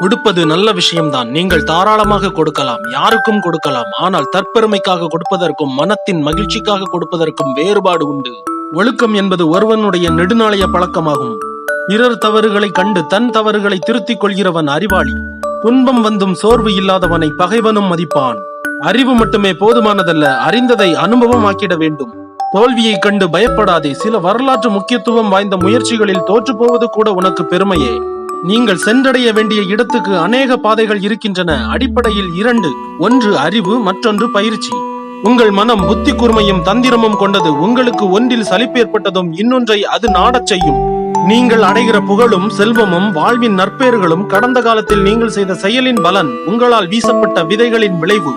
கொடுப்பது நல்ல விஷயம்தான். நீங்கள் தாராளமாக கொடுக்கலாம், யாருக்கும் கொடுக்கலாம். ஆனால் தற்பெருமைக்காக கொடுப்பதற்கும் மனத்தின் மகிழ்ச்சிக்காக கொடுப்பதற்கும் வேறுபாடு உண்டு. ஒழுக்கம் என்பது ஒருவனுடைய நெடுநாளைய பழக்கமாகும். பிறர் தவறுகளை கண்டு தன் தவறுகளை திருத்திக் கொள்கிறவன் அறிவாளி. துன்பம் வந்தும் சோர்வு இல்லாதவனை பகைவனும் மதிப்பான். அறிவு மட்டுமே போதுமானதல்ல, அறிந்ததை அனுபவமாக்கிட வேண்டும். தோல்வியை கண்டு பயப்படாதே. சில வரலாற்று முக்கியத்துவம் வாய்ந்த முயற்சிகளில் தோற்று போவது கூட உனக்கு பெருமையே. நீங்கள் சென்றடைய வேண்டிய இடத்துக்கு அநேக பாதைகள் இருக்கின்றன. அடிப்படையில் 2: ஒன்று அறிவு, மற்றொன்று பயிற்சி. உங்கள் மனம் புத்தி கூர்மையும் தந்திரமும் கொண்டது. உங்களுக்கு ஒன்றில் சலிப்பு ஏற்பட்டதும் இன்னொன்றை அது நாடச் செய்யும். நீங்கள் அடைகிற புகழும் செல்வமும் வாழ்வின் நற்பெயர்களும் கடந்த காலத்தில் நீங்கள் செய்த செயலின் பலன், உங்களால் வீசப்பட்ட விதைகளின் விளைவு.